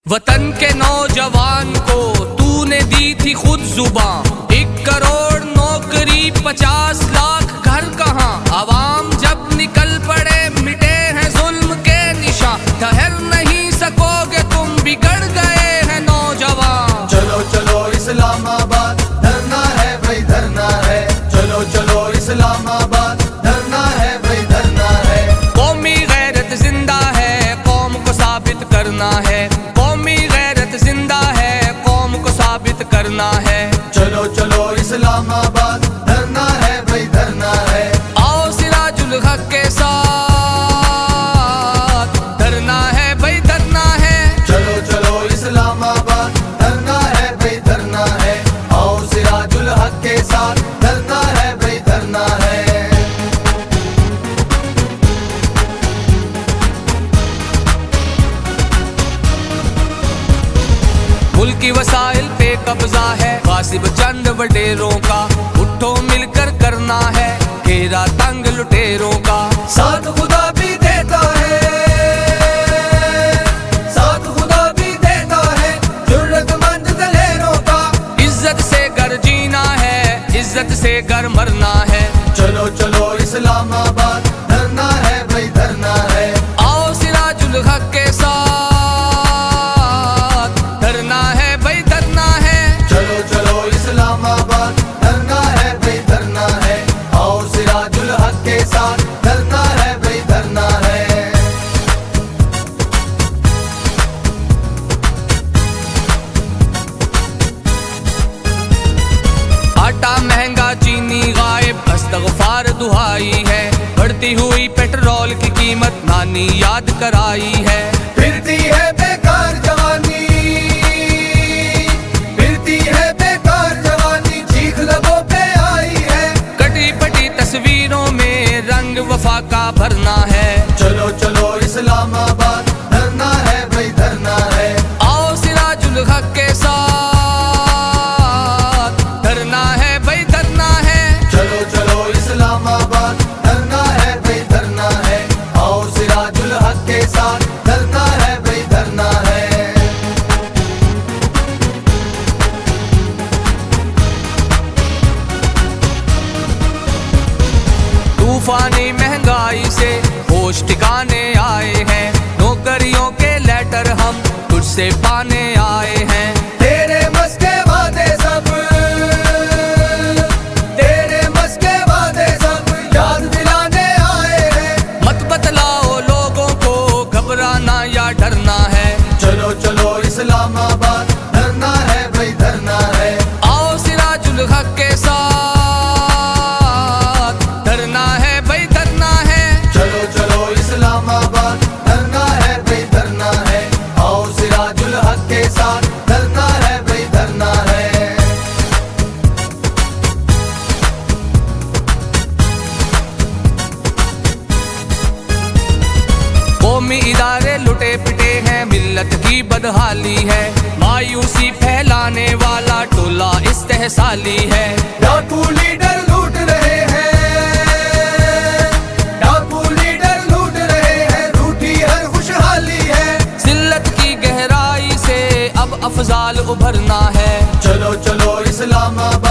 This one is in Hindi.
वतन के नौजवान को तूने दी थी खुद जुबान। 1 करोड़ नौकरी 50 लाख घर कहाँ, आवाम जब निकल पड़े मिटे हैं जुल्म के निशान। ठहर नहीं सकोगे तुम, बिगड़ गए हैं नौजवान। चलो चलो इस्लामाबाद धरना है भाई धरना है। चलो चलो इस्लामाबाद धरना है भाई धरना है। कौमी गैरत जिंदा है, कौम को साबित करना है। कौमी गैरत जिंदा है, कौम को साबित करना है। चलो चलो इस्लामाबाद धरना है भाई धरना है। आओ सिराजुल हक के साथ धरना है भाई धरना है। चलो चलो इस्लामाबाद धरना है भाई धरना है। आओ सिराजुल हक के साथ धरना है भाई धरना है। मुल्क की वसाइल पे कब्जा है गासिब चंद वडेरों का। उठो मिलकर करना है घेरा तंग लुटेरों का। साथ खुदा भी देता है, साथ खुदा भी देता है जुर्रतमंद दलेरों का। इज्जत से घर जीना है, इज्जत से घर मरना है। चलो चलो इस्लामाबाद धरना है भाई धरना है। आओ सिराजुल हक के साथ धरना है भाई धरना है। चलो चलो इस्लामाबाद धरना है भाई धरना है। आओ सिराजुल हक के साथ धरना है भाई धरना है। आटा महंगा चीनी गायब अस्तगफार दुहाई है। बढ़ती हुई पेट्रोल की कीमत नानी याद कराई है। फिरती है बेकार जवानी, फिरती है बेकार जवानी, चीख लबों पे आई है। कटी पटी तस्वीरों में रंग वफा का भरना है। चलो चलो इस्लामाबाद धरना है भाई धरना है। आओ सिराजुल हक के साथ धरना है भाई धरना है। चलो चलो इस्लामाबाद धरना है भाई धरना है। आओ सिराजुल हक के साथ धरना है भाई धरना है। तूफानी महंगाई से होश ठिकाने आए हैं। नौकरियों के लेटर हम तुझसे पाने आए हैं। तेरे मस्के वादे सब, तेरे मस्के वादे सब याद दिलाने आए हैं। मत बतलाओ लोगों को घबराना या डरना है। चलो चलो इस्लामाबाद धरना है भाई धरना है। आओ सिराजुल हक के साथ धरना है भाई धरना है। चलो चलो इस्लामाबाद धरना है भाई धरना है। आओ सिराजुल हक के साथ धरना है भाई धरना है। कौमी इदारे लुटे पिटे हैं, मिल्लत की बदहाली है। मायूसी फैलाने वाला टोला इस्तेहसाली है। डाकू लीडर लूट रहे हैं, डाकू लीडर लूट रहे हैं, रूठी हर खुशहाली है। जिल्लत की गहराई से अब अफजाल उभरना है। चलो चलो इस्लामाबाद